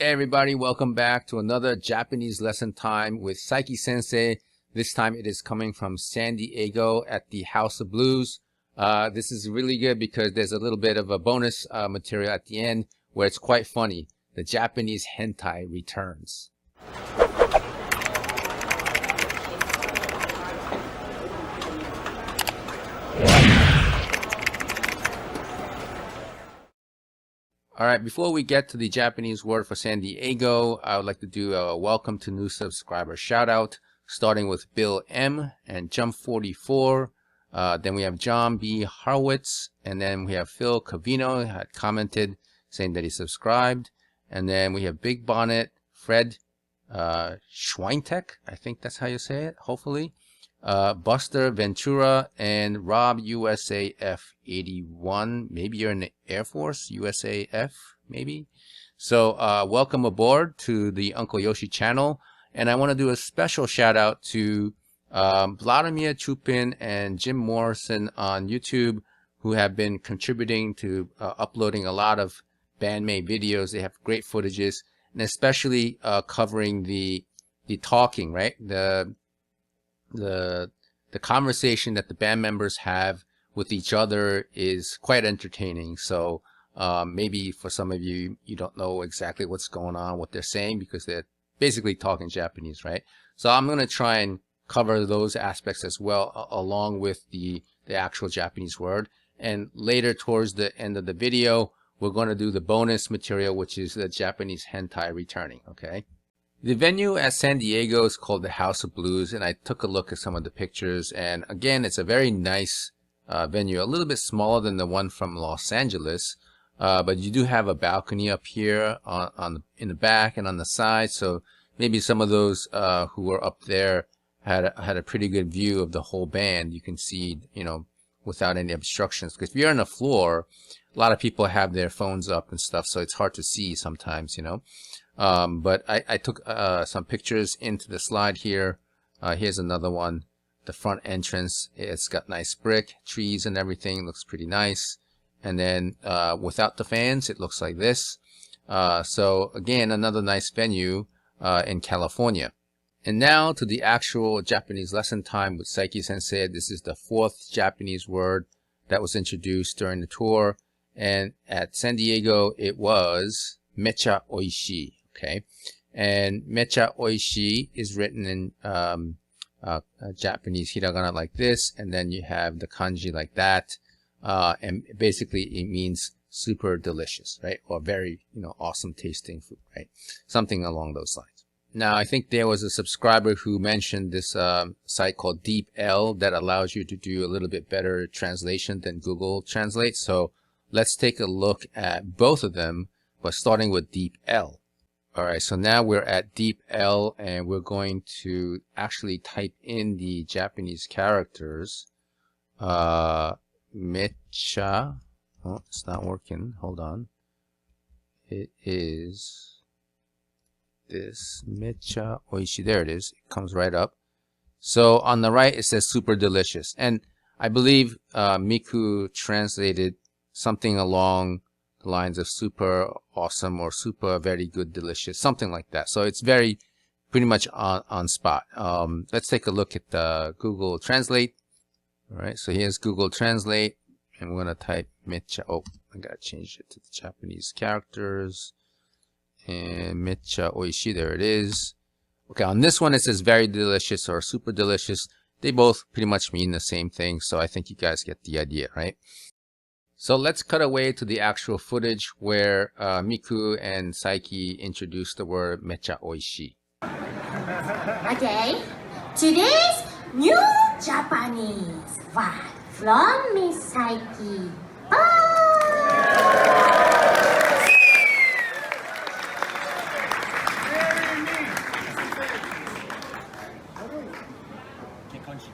Hey everybody, welcome back to another Japanese lesson time with Saiki Sensei. This time it is coming from San Diego at the House of Blues. This is really good because there's a little bit of a bonus material at the end where it's quite funny. The Japanese hentai returns. Alright, before we get to the Japanese word for San Diego, I would like to do a welcome to new subscriber shout out, starting with Bill M and Jump 44. Then we have John B. Harwitz, and then we have Phil Cavino had commented saying that he subscribed. And then we have Big Bonnet, Fred Schweintek, I think that's how you say it, hopefully. Buster Ventura and Rob USAF 81. Maybe you're in the Air Force, USAF, maybe. So welcome aboard to the Uncle Yoshi channel. And I want to do a special shout out to Vladimir Chupin and Jim Morrison on YouTube, who have been contributing to uploading a lot of Band-Maid videos. They have great footages, and especially covering the talking, right? The conversation that the band members have with each other is quite entertaining. So maybe for some of you, you don't know exactly what's going on, what they're saying, because they're basically talking Japanese, right? So I'm going to try and cover those aspects as well, along with the actual Japanese word. And later towards the end of the video, we're going to do the bonus material, which is the Japanese hentai returning, okay? The venue at San Diego is called the House of Blues, and I took a look at some of the pictures, and again, it's a very nice venue, a little bit smaller than the one from Los Angeles, but you do have a balcony up here in the back and on the side, so maybe some of those who were up there had a pretty good view of the whole band. You can see, you know, without any obstructions, because if you're on the floor, a lot of people have their phones up and stuff, so it's hard to see sometimes, you know. But I took some pictures into the slide here. Here's another one. The front entrance, it's got nice brick, trees and everything, looks pretty nice. And then without the fans, it looks like this. So again, another nice venue in California. And now to the actual Japanese lesson time with Saiki Sensei. This is the 4th Japanese word that was introduced during the tour. And at San Diego, it was Mecha Oishii. Okay, and Mecha Oishii is written in Japanese hiragana like this, and then you have the kanji like that, and basically it means super delicious, right? Or very, you know, awesome tasting food, right? Something along those lines. Now, I think there was a subscriber who mentioned this site called DeepL that allows you to do a little bit better translation than Google Translate. So let's take a look at both of them, but starting with DeepL. Alright, so now we're at DeepL, and we're going to actually type in the Japanese characters. Mecha. Oh, it's not working. Hold on. It is this Mecha Oishii. There it is. It comes right up. So on the right, it says super delicious. And I believe Miku translated something along the lines of super awesome or super very good delicious, something like that. So it's very pretty much on spot. Let's take a look at the Google Translate. All right, so here's Google Translate, and we're gonna type Mecha. Oh, I gotta change it to the Japanese characters. And Mecha Oishii, there it is. Okay, on this one it says very delicious or super delicious. They both pretty much mean the same thing, so I think you guys get the idea, right? So let's cut away to the actual footage where Miku and Saiki introduced the word Mecha Oishii. Okay, today's new Japanese word from Miss Saiki. Bye!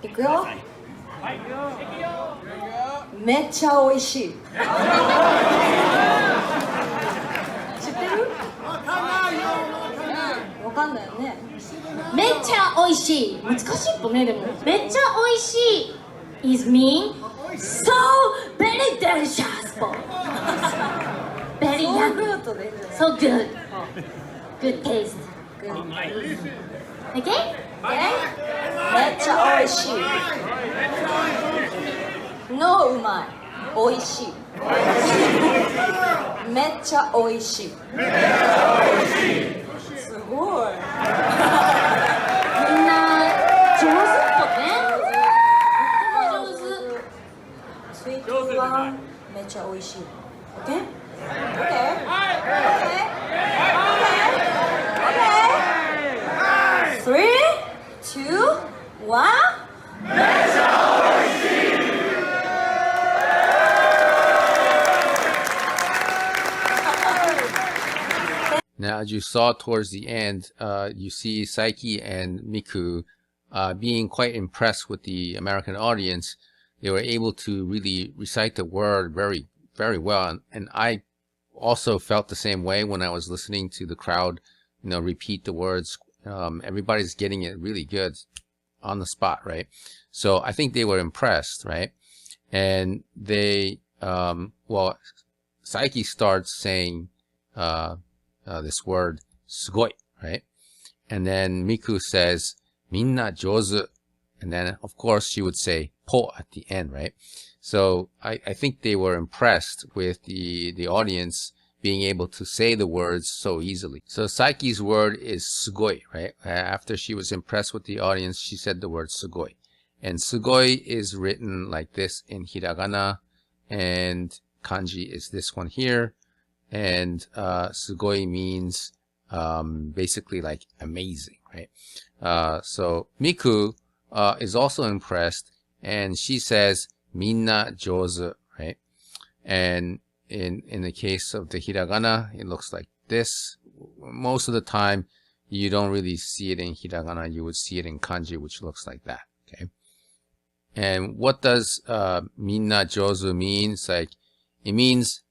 いくよ。めっちゃ美味しい。知ってる？わかんないよね。めっちゃ美味しい。難しいっぽねでも。めっちゃ美味しい is mean so very delicious. Very yummy. So good. Good taste. Good. Okay? Okay? めっちゃ美味しい。のうまい。美味しい。めっちゃ美味しい。すごい。みんな上手っぽね。とっても上手。スイートはめっちゃ美味しい。Okay? Okay? Okay? Okay? Okay? 3, 2, 1. Now, as you saw towards the end, you see Saiki and Miku being quite impressed with the American audience. They were able to really recite the word very, very well. And I also felt the same way when I was listening to the crowd, repeat the words. Everybody's getting it really good on the spot, right? So I think they were impressed, right? And they, Saiki starts saying, this word, Sugoi, right? And then Miku says, Minna Jyo. And then, of course, she would say po at the end, right? So I think they were impressed with the audience being able to say the words so easily. So Saiki's word is Sugoi, right? After she was impressed with the audience, she said the word Sugoi. And Sugoi is written like this in hiragana, and kanji is this one here. And Sugoi means basically like amazing, right? So Miku is also impressed, and she says Minna Jyo, right? And in the case of the hiragana, it looks like this. Most of the time, you don't really see it in hiragana. You would see it in kanji, which looks like that, okay? And what does Minna Jyo mean? It's like, it means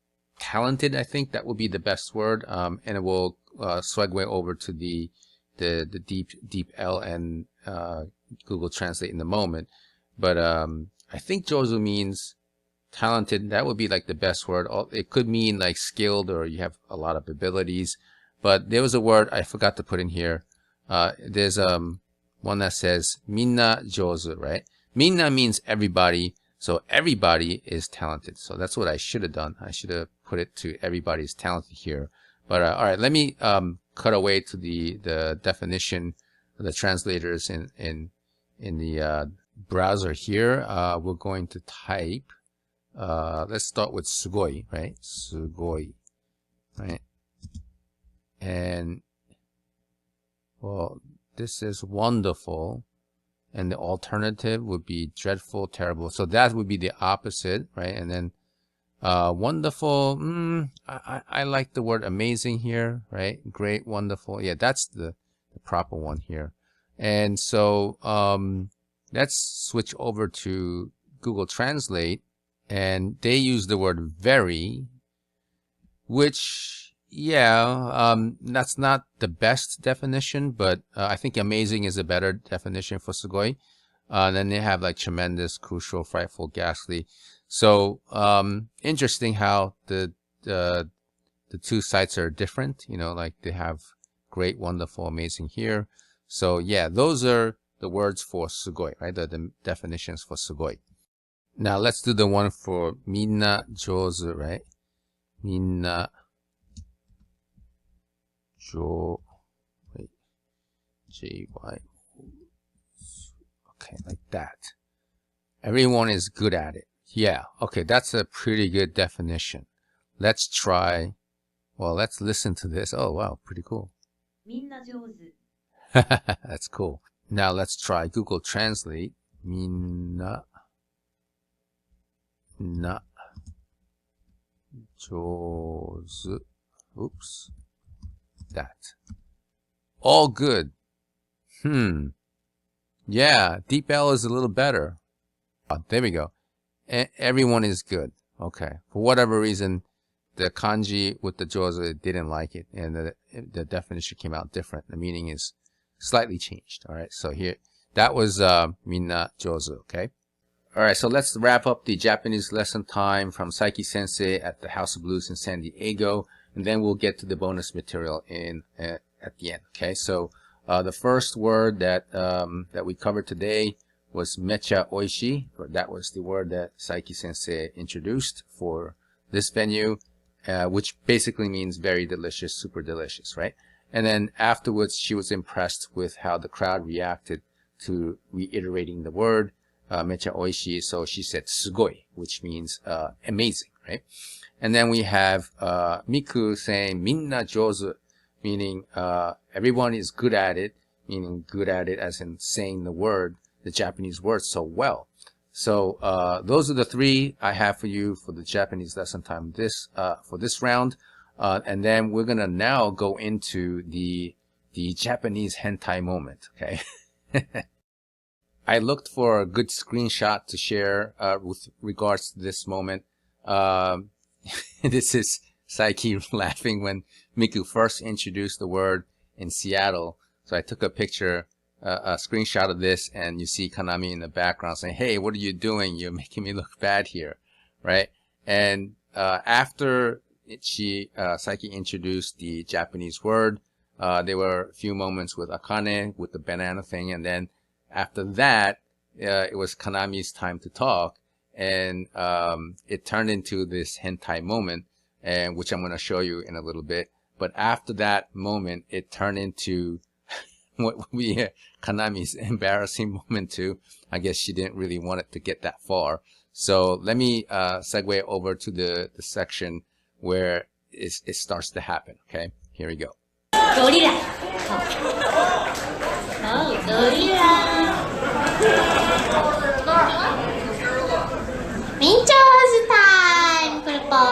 talented. I think that would be the best word, and it will segue over to the deep L and Google Translate in a moment. But I think Jozu means talented. That would be like the best word. It could mean like skilled, or you have a lot of abilities. But there was a word I forgot to put in here. There's one that says Minna Jyo, right? Minna means everybody. So everybody is talented. So that's what I should have done. I should have put it to everybody's talented here. But all right, let me cut away to the definition of the translators in the browser here. We're going to type. Let's start with Sugoi, right? Sugoi, right? And well, this is wonderful. And the alternative would be dreadful, terrible. So that would be the opposite, right? And then wonderful, I like the word amazing here, right? Great, wonderful. Yeah, that's the proper one here. And so let's switch over to Google Translate. And they use the word very, which, yeah, that's not the best definition, but I think amazing is a better definition for Sugoi. Then they have like tremendous, crucial, frightful, ghastly. So interesting how the two sites are different. Like they have great, wonderful, amazing here. So yeah, those are the words for Sugoi, right? The definitions for Sugoi. Now let's do the one for Minna Jyo, right? Minna Jyo, wait, J-Y, okay, like that. Everyone is good at it. Yeah, okay, that's a pretty good definition. Let's try, let's listen to this. Oh, wow, pretty cool. みんな上手。 That's cool. Now let's try Google Translate. Minna Jyo. Oops. That. All good. Yeah, deep L is a little better. Oh, there we go. Everyone is good. Okay. For whatever reason, the kanji with the jozu didn't like it, and the definition came out different. The meaning is slightly changed. All right. So here, that was Minna Jozu. Okay. All right. So let's wrap up the Japanese lesson time from Saiki Sensei at the House of Blues in San Diego. and then we'll get to the bonus material at the end. Okay, so the first word that we covered today was Mecha Oishii. That was the word that Saiki Sensei introduced for this venue, which basically means very delicious, super delicious, right? And then afterwards, she was impressed with how the crowd reacted to reiterating the word Mecha Oishii. So she said Sugoi, which means amazing, right? And then we have Miku saying Minna Jyo, meaning everyone is good at it, meaning good at it as in saying the Japanese word so well. So those are the three I have for you for the Japanese lesson time for this round. And then we're gonna now go into the Japanese hentai moment, okay? I looked for a good screenshot to share with regards to this moment. This is Saiki laughing when Miku first introduced the word in Seattle. So I took a picture, a screenshot of this, and you see Kanami in the background saying, "Hey, what are you doing? You're making me look bad here," right? And after Saiki introduced the Japanese word, there were a few moments with Akane with the banana thing, and then after that, it was Kanami's time to talk, and it turned into this hentai moment, and which I'm going to show you in a little bit. But after that moment, it turned into what would be Kanami's embarrassing moment too. I guess she didn't really want it to get that far. So let me segue over to the section where it starts to happen. Okay, here we go. Gorilla. Oh, gorilla. Mincho's time, purple.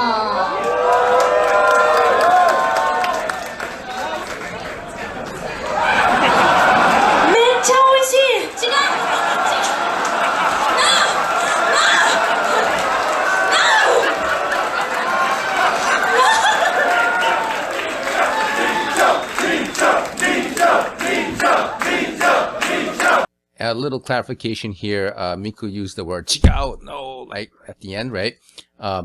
Mecha Oishii. 違う。A little clarification here. Miku used the word "chigao," no, like at the end, right?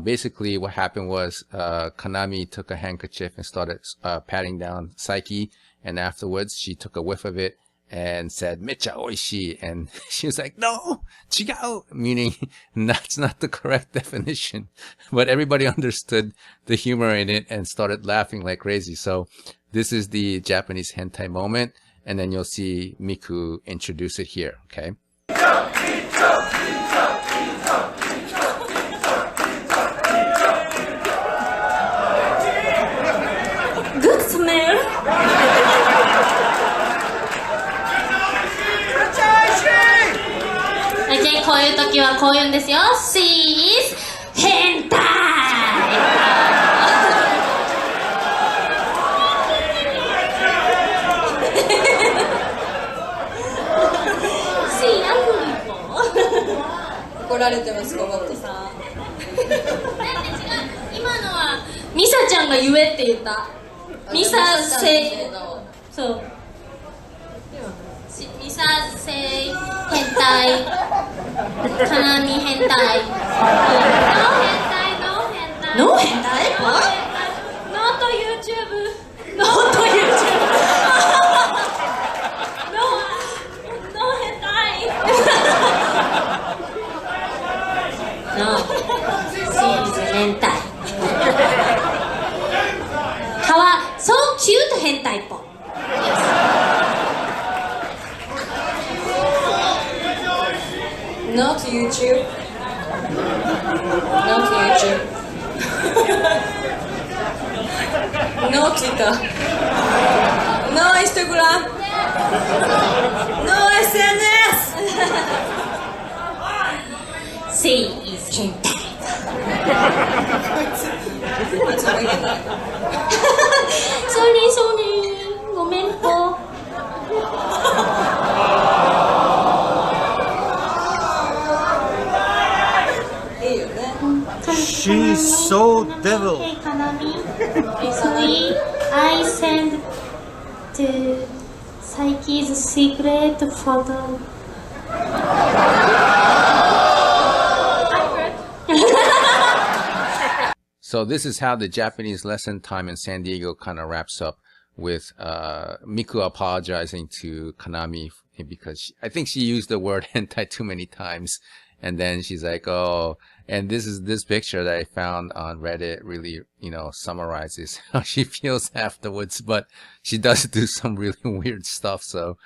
Basically, what happened was Kanami took a handkerchief and started patting down Saiki, and afterwards she took a whiff of it and said "Mecha Oishii," and she was like, "No, chigao," meaning that's not the correct definition. But everybody understood the humor in it and started laughing like crazy. So this is the Japanese hentai moment. And then you'll see Miku introduce it here, okay? Good smell. Okay, こういう時はこう言うんですよ。She is hentai. See, 怒られてます、このってさ。なんで違う。今のはミサちゃんが言えって言った。ミサせそう。ミサせ変態。カナミ変態。ノー変態。ノーと YouTube。ノーと YouTube。ノー変態。No, she's hentai. So cute hentai po. Not YouTube. Not YouTube. No Twitter. No Instagram. No SNS. She is hentai. Sorry. ごめんぽ。She's so devil. Hey, Kanami. Recently, I sent to Saiki's secret photo. So this is how the Japanese lesson time in San Diego kind of wraps up, with Miku apologizing to Kanami because I think she used the word hentai too many times, and then she's like, oh, and this picture that I found on Reddit really, summarizes how she feels afterwards, but she does do some really weird stuff, so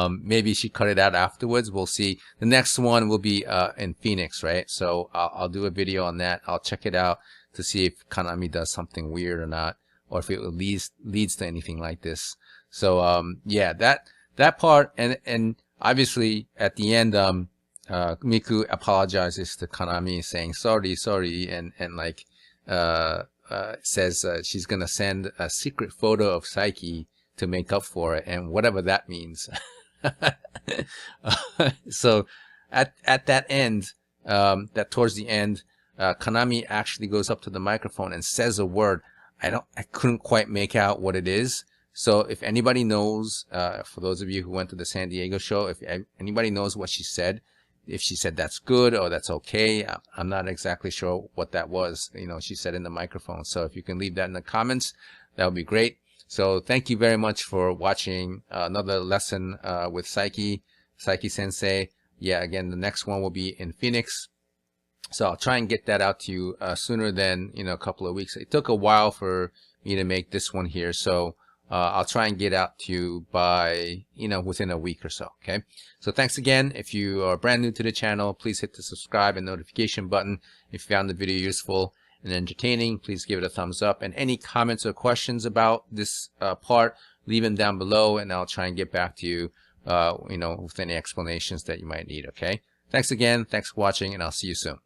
maybe she cut it out afterwards. We'll see. The next one will be in Phoenix, right? So I'll do a video on that. I'll check it out to see if Kanami does something weird or not, or if it leads to anything like this. So yeah, that part, and obviously at the end Miku apologizes to Kanami, saying sorry, and like says she's gonna send a secret photo of Saiki to make up for it, and whatever that means. So at that end, that towards the end, Kanami actually goes up to the microphone and says a word. I couldn't quite make out what it is. So if anybody knows, for those of you who went to the San Diego show, if anybody knows what she said, if she said that's good or that's okay, I'm not exactly sure what that was, she said in the microphone. So if you can leave that in the comments, that would be great. So thank you very much for watching another lesson with Saiki Sensei. Yeah, again, the next one will be in Phoenix. So I'll try and get that out to you sooner than, a couple of weeks. It took a while for me to make this one here. So I'll try and get out to you by, within a week or so. Okay. So thanks again. If you are brand new to the channel, please hit the subscribe and notification button. If you found the video useful and entertaining, please give it a thumbs up. And any comments or questions about this part, leave them down below, and I'll try and get back to you, with any explanations that you might need. Okay. Thanks again. Thanks for watching, and I'll see you soon.